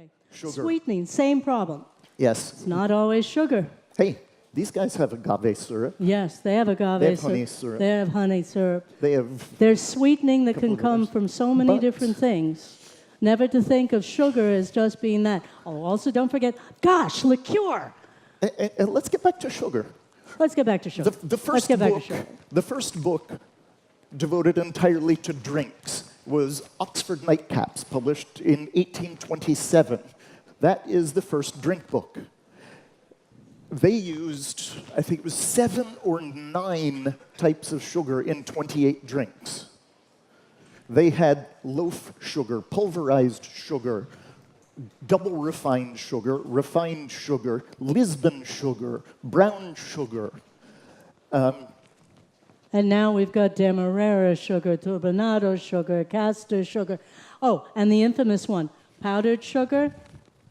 Okay. Sugar. Sweetening, same problem. Yes. It's not always sugar. Hey, these guys have agave syrup. Yes, they have agave They have syrup. honey syrup. They have honey syrup. They have... There's sweetening that can Couple of come others. from so many But- different things. Never to think of sugar as just being that. Oh, also don't forget, gosh, liqueur. And let's get back to sugar. Let's get back to sugar. Let's get back to sugar. The first book devoted entirely to drinks was Oxford Nightcaps, published in 1827. That is the first drink book. They used, I think it was 7 or 9 types of sugar in 28 drinks. They had loaf sugar, pulverized sugar, double refined sugar, Lisbon sugar, brown sugar. And now we've got Demerara sugar, turbinado sugar, castor sugar. Oh, and the infamous one, powdered sugar.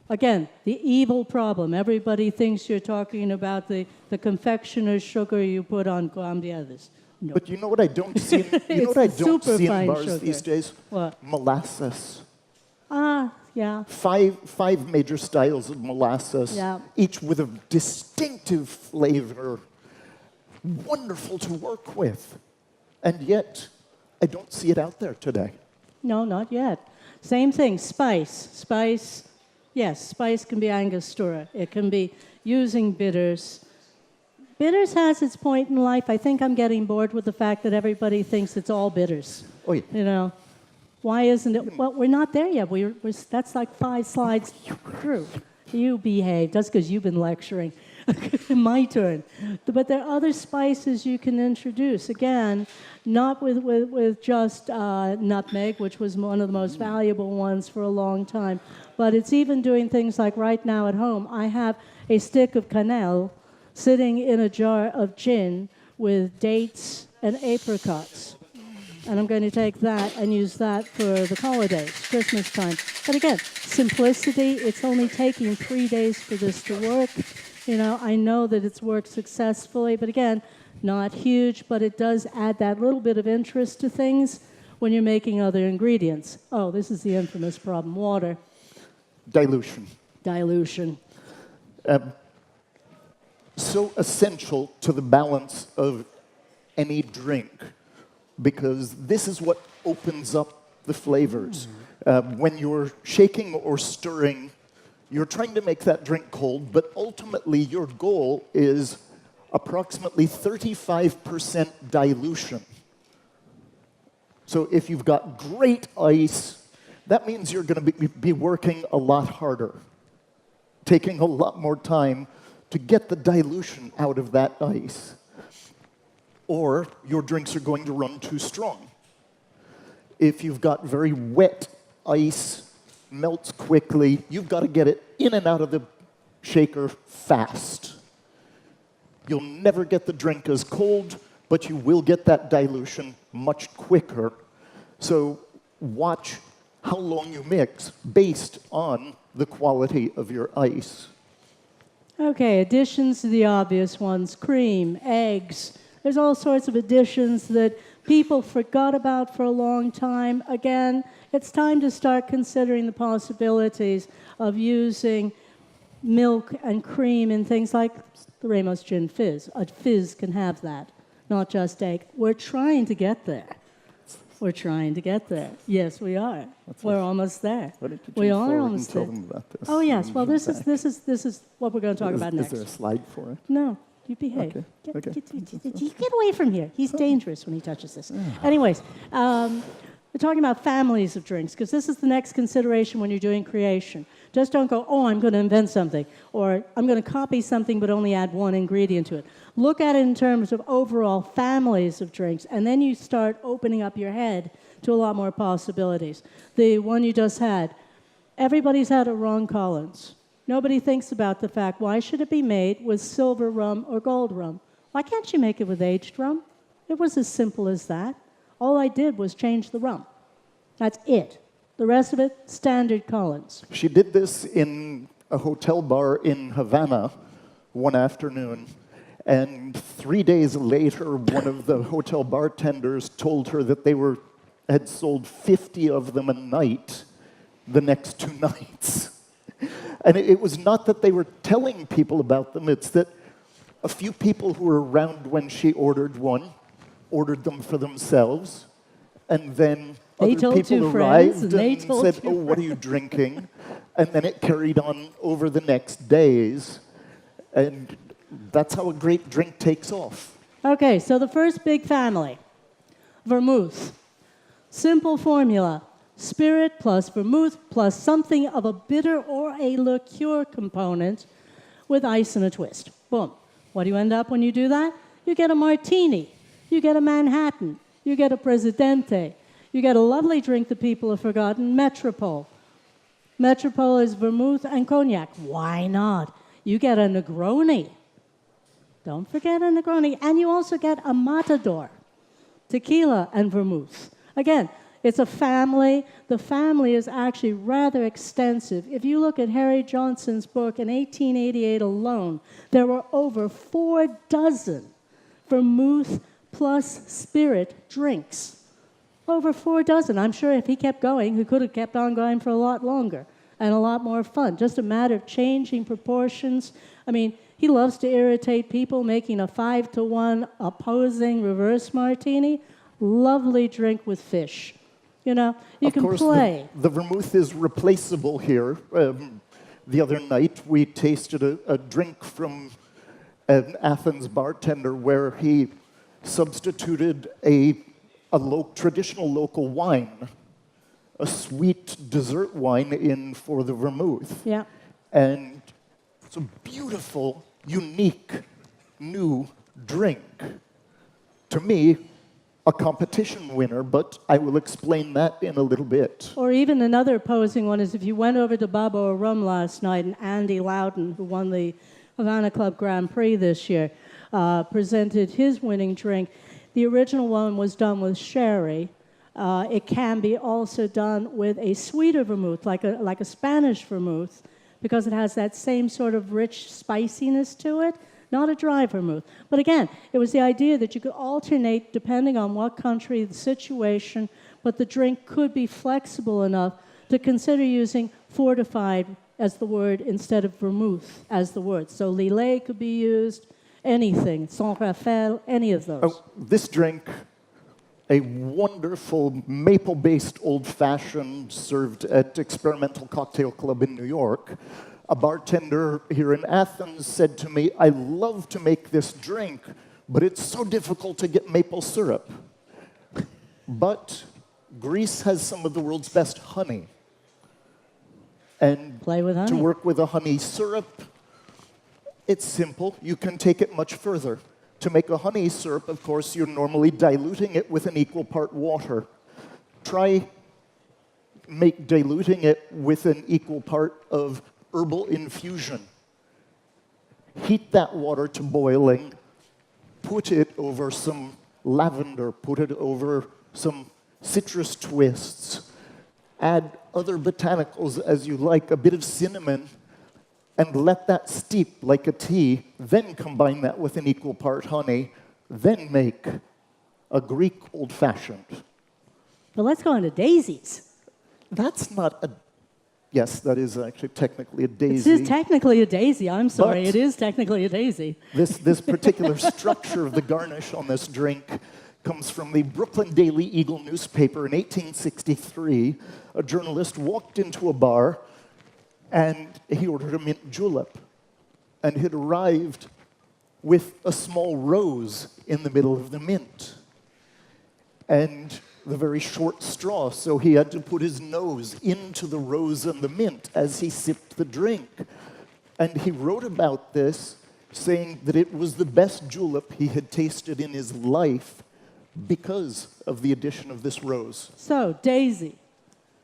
Again, the evil problem. Everybody thinks you're talking about the confectioner's sugar you put on cambiadas. No. But you know what I don't see? You know what I don't see in bars sugar. these days? What? Molasses. Ah, yeah. 5 major styles of molasses, Yeah. each with a distinctive flavor, wonderful to work with. And yet, I don't see it out there today. No, not yet. Same thing, spice. Spice, yes, spice can be Angostura. It can be using bitters. Bitters has its point in life. I think I'm getting bored with the fact that everybody thinks it's all bitters. Oh, yeah. You know, why isn't it? Well, we're not there yet. That's like 5 slides through. You behave. That's because you've been lecturing. My turn. But there are other spices you can introduce. Again, not with just nutmeg, which was one of the most valuable ones for a long time, but it's even doing things like right now at home, I have a stick of cannelle sitting in a jar of gin with dates and apricots. And I'm going to take that and use that for the holidays, Christmas time. But again, simplicity, it's only taking 3 days for this to work. You know, I know that it's worked successfully, but again, not huge, but it does add that little bit of interest to things when you're making other ingredients. Oh, this is the infamous problem, water. Dilution. Dilution. So essential to the balance of any drink, because this is what opens up the flavors. When you're shaking or stirring, you're trying to make that drink cold, but ultimately your goal is approximately 35% dilution. So if you've got great ice, that means you're going to be working a lot harder, taking a lot more time to get the dilution out of that ice. Or your drinks are going to run too strong. If you've got very wet ice, melts quickly, you've got to get it in and out of the shaker fast. You'll never get the drink as cold, but you will get that dilution much quicker. So watch how long you mix based on the quality of your ice. Okay, additions to the obvious ones, cream, eggs. There's all sorts of additions that people forgot about for a long time. Again, it's time to start considering the possibilities of using milk and cream in things like the Ramos Gin Fizz. A fizz can have that, not just egg. We're trying to get there. We're trying to get there. Yes, we are. We're almost there. We are almost there. Oh yes. Well, this is what we're going to talk about next. Is there a slide for it? No. You behave. Okay. Get away from here. He's dangerous when he touches this. Anyways, we're talking about families of drinks, because this is the next consideration when you're doing creation. Just don't go, oh, I'm going to invent something, or I'm going to copy something but only add one ingredient to it. Look at it in terms of overall families of drinks, and then you start opening up your head to a lot more possibilities. The one you just had, everybody's had a Ron Collins. Nobody thinks about the fact, why should it be made with silver rum or gold rum? Why can't you make it with aged rum? It was as simple as that. All I did was change the rum. That's it. The rest of it, standard Collins. She did this in a hotel bar in Havana one afternoon, and 3 days later, one of the hotel bartenders told her that they had sold 50 of them a night the next 2 nights. And it was not that they were telling people about them, it's that a few people who were around when she ordered one ordered them for themselves, and then They other told people two friends, arrived and they and told said, two "Oh, what are you drinking?" And then it carried on over the next days, and that's how a great drink takes off. Okay, so the first big family, vermouth. Simple formula, spirit plus vermouth plus something of a bitter or a liqueur component with ice and a twist. Boom. What do you end up when you do that? You get a martini, you get a Manhattan, you get a Presidente, you get a lovely drink that people have forgotten, Metropole. Metropole is vermouth and cognac. Why not? You get a Negroni. Don't forget a Negroni. And you also get a Matador, tequila and vermouth. Again, it's a family. The family is actually rather extensive. If you look at Harry Johnson's book in 1888 alone, there were over 4 dozen vermouth plus spirit drinks. Over 4 dozen. I'm sure if he kept going, he could have kept on going for a lot longer and a lot more fun. Just a matter of changing proportions. I mean, he loves to irritate people, making a 5-to-1 opposing reverse martini. Lovely drink with fish. You know, you can play. The vermouth is replaceable here. The other night, we tasted a drink from an Athens bartender where he substituted a traditional local wine, a sweet dessert wine, in for the vermouth. Yeah. And it's a beautiful, unique, new drink. To me, a competition winner, but I will explain that in a little bit. Or even another opposing one is if you went over to Babo Rum last night and Andy Loudon, who won the Havana Club Grand Prix this year, presented his winning drink. The original one was done with sherry. It can be also done with a sweeter vermouth, like a Spanish vermouth, because it has that same sort of rich spiciness to it. Not a dry vermouth. But again, it was the idea that you could alternate depending on what country, the situation, but the drink could be flexible enough to consider using fortified as the word instead of vermouth as the word. So Lillet could be used, anything, Saint Raphael, any of those. Oh, this drink, a wonderful maple-based old-fashioned served at Experimental Cocktail Club in New York. A bartender here in Athens said to me, "I love to make this drink, but it's so difficult to get maple syrup. But Greece has some of the world's best honey. And Play with honey. to work with a honey syrup, it's simple. You can take it much further. To make a honey syrup, of course, you're normally diluting it with an equal part water. Try diluting it with an equal part of herbal infusion. Heat that water to boiling, put it over some lavender, put it over some citrus twists, add other botanicals as you like, a bit of cinnamon, and let that steep like a tea, then combine that with an equal part honey, then make a Greek old-fashioned. But let's go on to daisies. That's not a... Yes, that is actually technically a daisy. This is technically a daisy. I'm sorry, But it is technically a daisy. This particular structure of the garnish on this drink comes from the Brooklyn Daily Eagle newspaper in 1863. A journalist walked into a bar and he ordered a mint julep. And it arrived with a small rose in the middle of the mint. And the very short straw, so he had to put his nose into the rose and the mint as he sipped the drink. And he wrote about this, saying that it was the best julep he had tasted in his life because of the addition of this rose. So, daisy,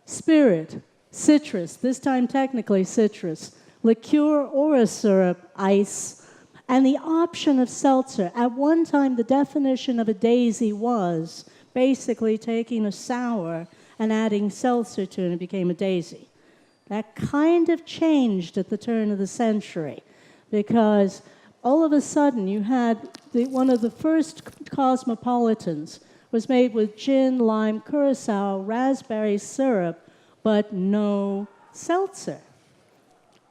spirit, citrus, this time technically citrus, liqueur or a syrup, ice, and the option of seltzer. At one time, the definition of a daisy was basically taking a sour and adding seltzer to it, and it became a daisy. That kind of changed at the turn of the century because all of a sudden you had one of the first cosmopolitans was made with gin, lime, curacao, raspberry syrup, but no seltzer.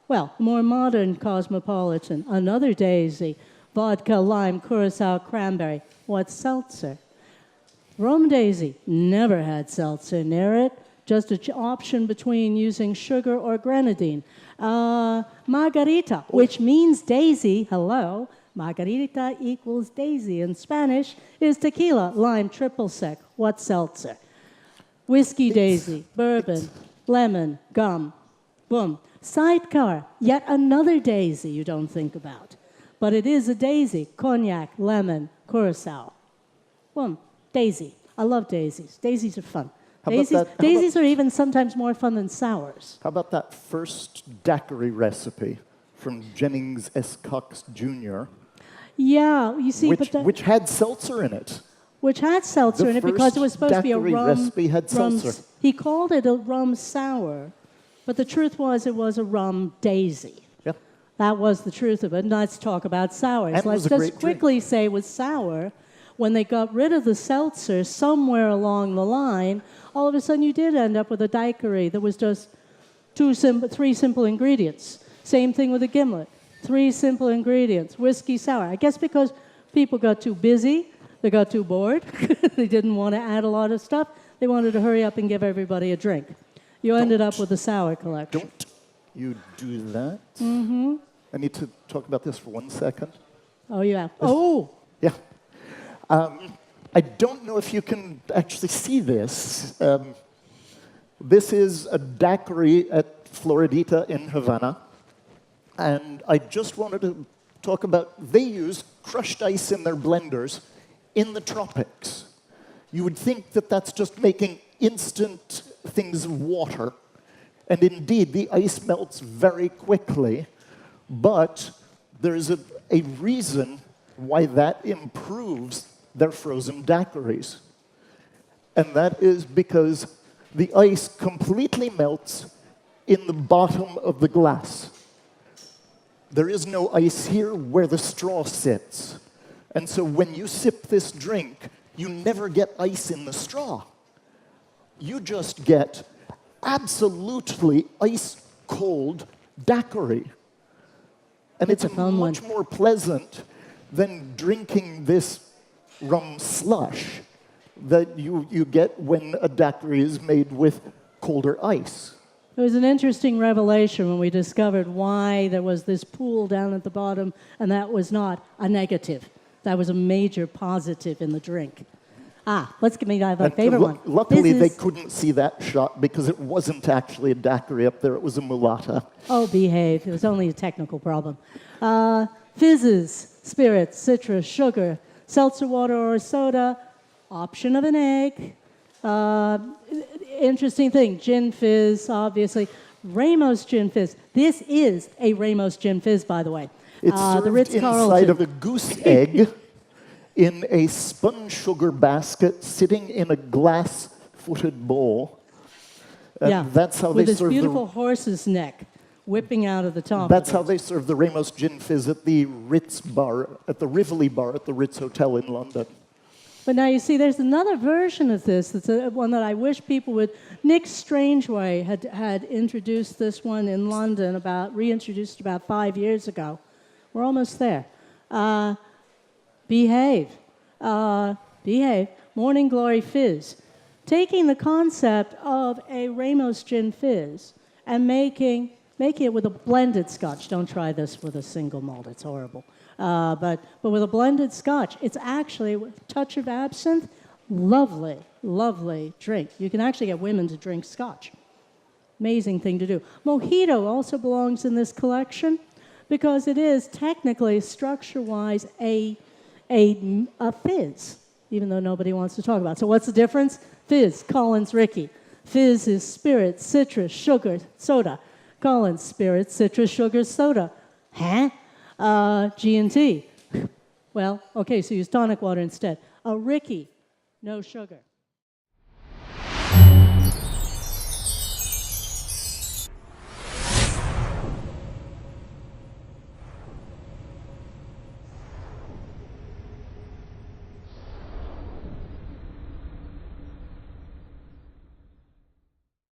Well, more modern cosmopolitan, another daisy, vodka, lime, curacao, cranberry. What's seltzer? Rum daisy, never had seltzer near it, just an option between using sugar or grenadine. Margarita, which means daisy, hello. Margarita equals daisy in Spanish, is tequila, lime, triple sec. What's seltzer? Whiskey daisy, bourbon, lemon, gum. Boom. Sidecar, yet another daisy you don't think about. But it is a daisy, cognac, lemon, curacao. Boom. Daisy. I love daisies. Daisies are fun. Daisies are even sometimes more fun than sours. How about that first daiquiri recipe from Jennings S. Cox Jr.? Yeah, you see, which had seltzer in it. Which had seltzer in it because it was supposed to be a rum. Recipe had seltzer. He called it a rum sour, but the truth was it was a rum daisy. Yep. That was the truth of it. And let's talk about sours. And let's just quickly say with sour, when they got rid of the seltzer somewhere along the line, all of a sudden you did end up with a daiquiri that was just three simple ingredients. Same thing with a gimlet. 3 simple ingredients. Whiskey sour. I guess because people got too busy, they got too bored, they didn't want to add a lot of stuff, they wanted to hurry up and give everybody a drink. You ended up with a sour collection. Don't you do that? Mm-hmm. I need to talk about this for 1 second. Oh, yeah. Oh! Yeah. I don't know if you can actually see this. This is a daiquiri at Floridita in Havana. And I just wanted to talk about, they use crushed ice in their blenders in the tropics. You would think that that's just making instant things of water. And indeed, the ice melts very quickly. But there's a reason why that improves their frozen daiquiris. And that is because the ice completely melts in the bottom of the glass. There is no ice here where the straw sits. And so when you sip this drink, you never get ice in the straw. You just get absolutely ice-cold daiquiri. And it's much more pleasant than drinking this rum slush that you get when a daiquiri is made with colder ice. It was an interesting revelation when we discovered why there was this pool down at the bottom, and that was not a negative. That was a major positive in the drink. Let's give me my favorite one. Luckily, they couldn't see that shot because it wasn't actually a daiquiri up there. It was a mulatta. Oh, behave. It was only a technical problem. Fizzes, spirits, citrus, sugar, seltzer water or soda, option of an egg. Interesting thing, gin fizz, obviously. Ramos gin fizz. This is a Ramos gin fizz, by the way. It's served inside of a goose egg in a spun sugar basket sitting in a glass-footed bowl. Yeah, that's how with they this serve beautiful horse's neck whipping out of the top. That's how they serve the Ramos gin fizz at the Ritz bar, at the Rivoli bar at the Ritz Hotel in London. But now you see, there's another version of this. It's one that I wish people would. Nick Strangeway had introduced this one in London, reintroduced about 5 years ago. We're almost there. Behave. Morning Glory Fizz. Taking the concept of a Ramos gin fizz and making it with a blended scotch. Don't try this with a single malt. It's horrible. But with a blended scotch, it's actually a touch of absinthe. Lovely, lovely drink. You can actually get women to drink scotch. Amazing thing to do. Mojito also belongs in this collection because it is technically, structure-wise, a fizz, even though nobody wants to talk about it. So what's the difference? Fizz, Collins, Ricky. Fizz is spirit, citrus, sugar, soda. Collins, spirit, citrus, sugar, soda. G&T. Well, okay, so use tonic water instead. A Ricky, no sugar.